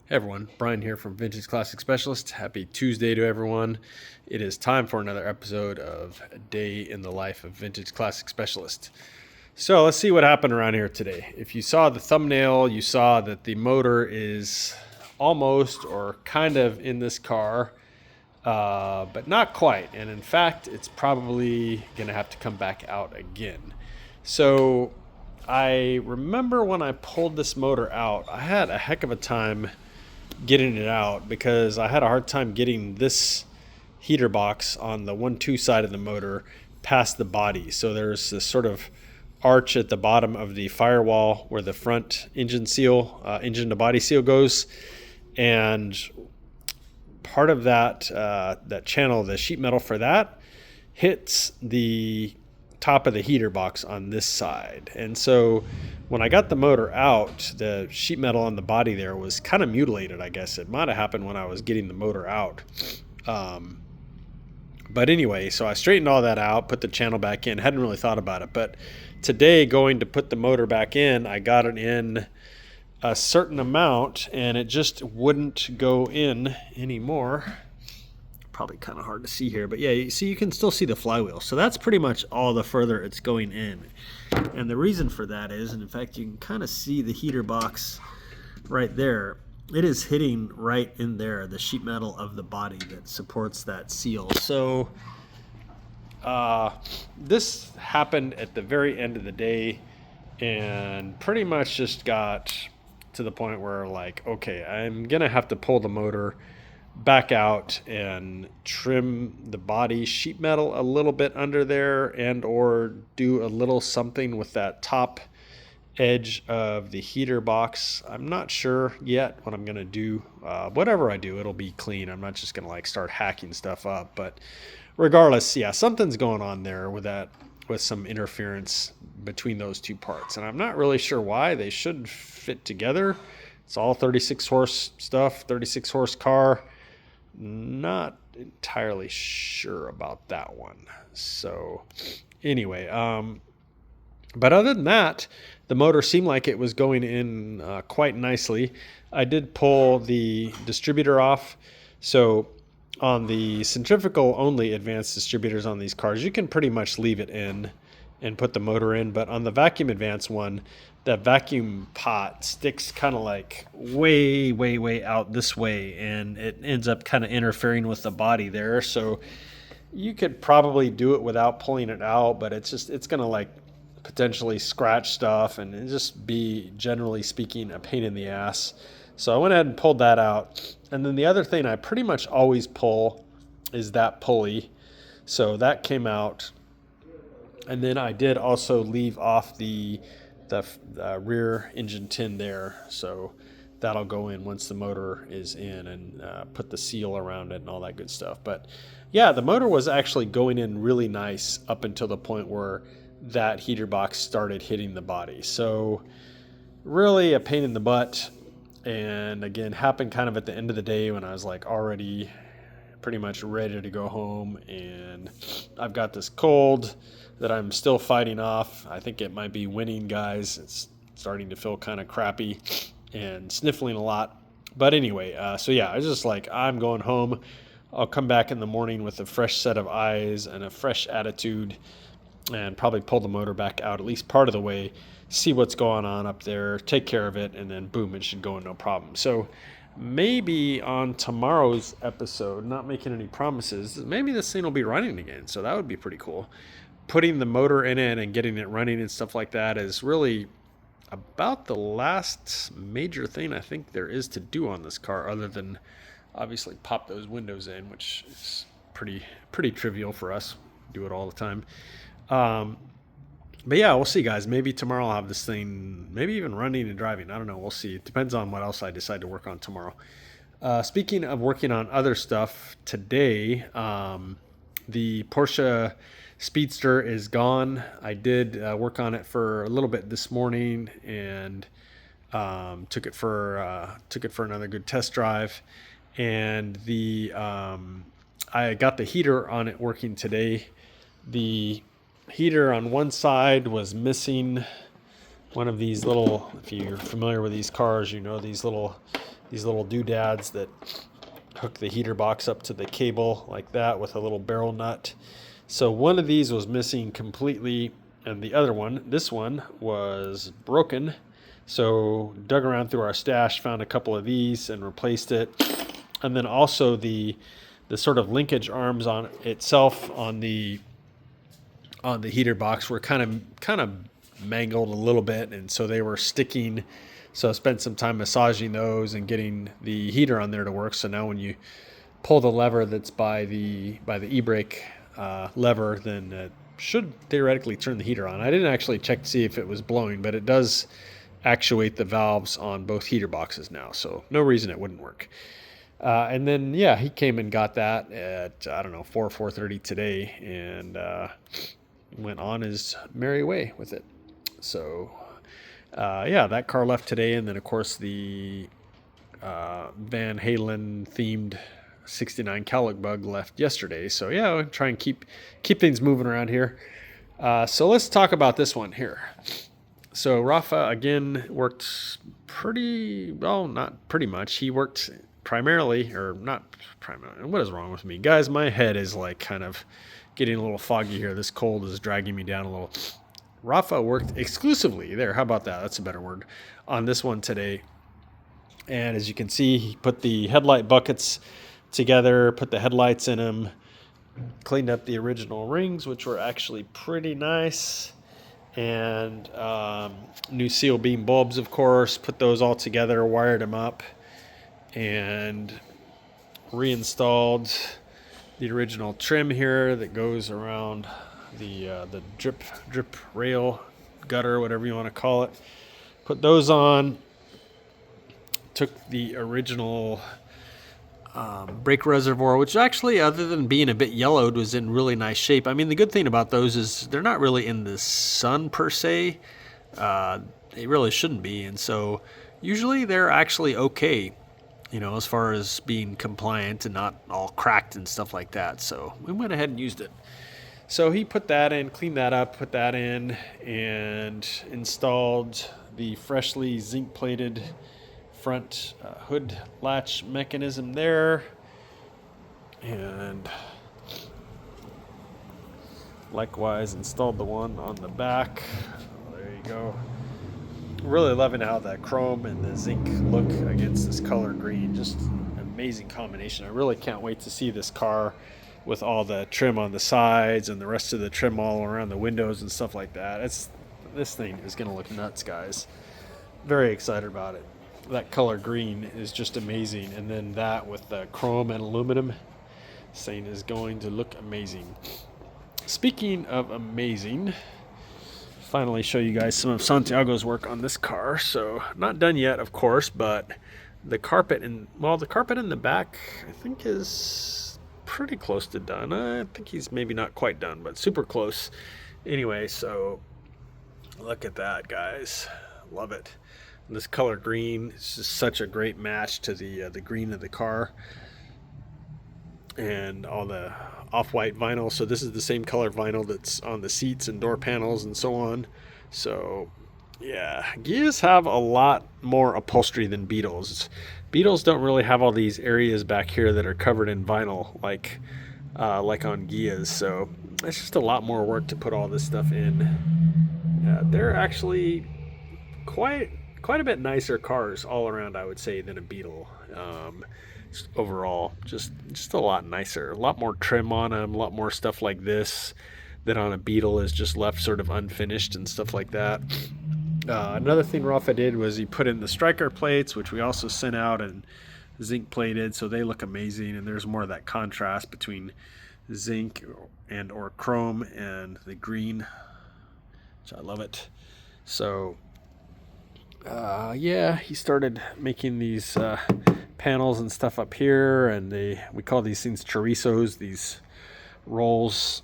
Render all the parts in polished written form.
Hey everyone, Brian here from Vintage Classic Specialist. Happy Tuesday to everyone. It is time for another episode of A Day in the Life of Vintage Classic Specialist. So let's see what happened around here today. If you saw the thumbnail, you saw that the motor is almost or kind of in this car, but not quite. And in fact, it's probably going to have to come back out again. So I remember when I pulled this motor out, I had a heck of a time getting it out because I had a hard time getting this heater box on the 1-2 side of the motor past the body. So there's this sort of arch at the bottom of the firewall where the front engine to body seal goes, and part of that channel, the sheet metal for that, hits the top of the heater box on this side. And so when I got the motor out, the sheet metal on the body there was kind of mutilated, I guess. It might have happened when I was getting the motor out. But anyway, so I straightened all that out, put the channel back in. Hadn't really thought about it. But today, going to put the motor back in, I got it in a certain amount, and it just wouldn't go in anymore. Probably kind of hard to see here, but yeah, you can still see the flywheel. So that's pretty much all the further it's going in. And the reason for that is, and in fact, you can kind of see the heater box right there. It is hitting right in there, the sheet metal of the body that supports that seal. So this happened at the very end of the day, and pretty much just got to the point where, like, okay, I'm gonna have to pull the motor back out and trim the body sheet metal a little bit under there, and or do a little something with that top edge of the heater box. I'm not sure yet what I'm gonna do. Whatever I do, it'll be clean. I'm not just gonna like start hacking stuff up, but regardless, yeah, something's going on there with that, with some interference between those two parts, and I'm not really sure why. They should fit together. It's all 36 horse stuff, 36 horse car. Not entirely sure about that one. So anyway, but other than that, the motor seemed like it was going in quite nicely. I did pull the distributor off. So on the centrifugal only advanced distributors on these cars, you can pretty much leave it in and put the motor in. But on the vacuum advanced one, that vacuum pot sticks kind of like way out this way, and it ends up kind of interfering with the body there. So you could probably do it without pulling it out, but it's going to like potentially scratch stuff and it just be, generally speaking, a pain in the ass. So I went ahead and pulled that out. And then the other thing I pretty much always pull is that pulley. So that came out. And then I did also leave off the rear engine tin there, so that'll go in once the motor is in, and put the seal around it and all that good stuff. But yeah, the motor was actually going in really nice up until the point where that heater box started hitting the body. So really a pain in the butt, and again happened kind of at the end of the day when I was like already pretty much ready to go home, and I've got this cold that I'm still fighting off. I think it might be winning, guys. It's starting to feel kind of crappy and sniffling a lot. But anyway, so yeah, I was just like, I'm going home. I'll come back in the morning with a fresh set of eyes and a fresh attitude, and probably pull the motor back out at least part of the way, see what's going on up there, take care of it, and then boom, it should go in no problem. So maybe on tomorrow's episode, not making any promises, maybe this thing will be running again. So that would be pretty cool. Putting the motor in it and getting it running and stuff like that is really about the last major thing I think there is to do on this car, other than obviously pop those windows in, which is pretty trivial for us. Do it all the time. But yeah, we'll see, guys. Maybe tomorrow I'll have this thing maybe even running and driving. I don't know. We'll see. It depends on what else I decide to work on tomorrow. Speaking of working on other stuff, today, the Porsche Speedster is gone. I did work on it for a little bit this morning, and took it for another good test drive. And I got the heater on it working today. The heater on one side was missing one of these little, if you're familiar with these cars, you know, these little these little doodads that hook the heater box up to the cable like that with a little barrel nut. So one of these was missing completely, and the other one, this one, was broken. So dug around through our stash, found a couple of these and replaced it. And then also the sort of linkage arms on itself on the heater box were kind of mangled a little bit, and so they were sticking. So I spent some time massaging those and getting the heater on there to work. So now when you pull the lever that's by the e-brake lever, then it should theoretically turn the heater on. I didn't actually check to see if it was blowing, but it does actuate the valves on both heater boxes now, so no reason it wouldn't work. And then, yeah, he came and got that at, 4:30 today, and went on his merry way with it. So, that car left today, and then, of course, the Van Halen-themed 69 Cowlick Bug left yesterday. So, yeah, we'll try and keep things moving around here. So let's talk about this one here. So Rafa, again, worked not pretty much. He worked primarily, or not primarily. What is wrong with me? Guys, my head is like kind of getting a little foggy here. This cold is dragging me down a little. Rafa worked exclusively there. How about that? That's a better word on this one today. And as you can see, he put the headlight buckets together, put the headlights in them, cleaned up the original rings, which were actually pretty nice. And new seal beam bulbs, of course, put those all together, wired them up, and reinstalled the original trim here that goes around the drip rail, gutter, whatever you want to call it. Put those on. Took the original brake reservoir, which actually, other than being a bit yellowed, was in really nice shape. I mean, the good thing about those is they're not really in the sun per se. They really shouldn't be, and so usually they're actually okay, as far as being compliant and not all cracked and stuff like that. So we went ahead and used it. So he put that in, cleaned that up, put that in, and installed the freshly zinc-plated front hood latch mechanism there, and likewise installed the one on the back. There you go. Really loving how that chrome and the zinc look against this color green. Just an amazing combination. I really can't wait to see this car with all the trim on the sides and the rest of the trim all around the windows and stuff like that. This thing is going to look nuts, guys. Very excited about it. That color green is just amazing, and then that with the chrome and aluminum, this thing is going to look amazing. Speaking of amazing, finally show you guys some of Santiago's work on this car. So not done yet, of course, but the carpet in the back I think is pretty close to done. I think he's maybe not quite done, but super close. Anyway, so look at that, guys. Love it. This color green is just such a great match to the green of the car, and all the off-white vinyl. So this is the same color vinyl that's on the seats and door panels and so on. So yeah, Ghias have a lot more upholstery than Beetles. Beetles don't really have all these areas back here that are covered in vinyl like on Ghias. So it's just a lot more work to put all this stuff in. They're actually quite a bit nicer cars all around, I would say, than a Beetle. Overall, just a lot nicer, a lot more trim on them, a lot more stuff like this that on a Beetle is just left sort of unfinished and stuff like that. Another thing Rafa did was he put in the striker plates, which we also sent out and zinc plated, so they look amazing, and there's more of that contrast between zinc and or chrome and the green, which I love it. So he started making these panels and stuff up here, and we call these things chorizos, these rolls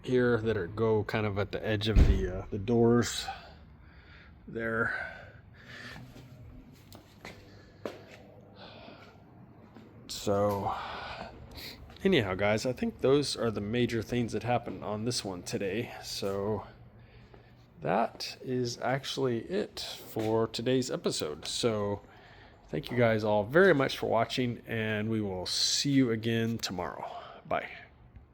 here that go kind of at the edge of the doors there. So anyhow, guys, I think those are the major things that happened on this one today. So that is actually it for today's episode. So Thank you guys all very much for watching, and we will see you again tomorrow. Bye.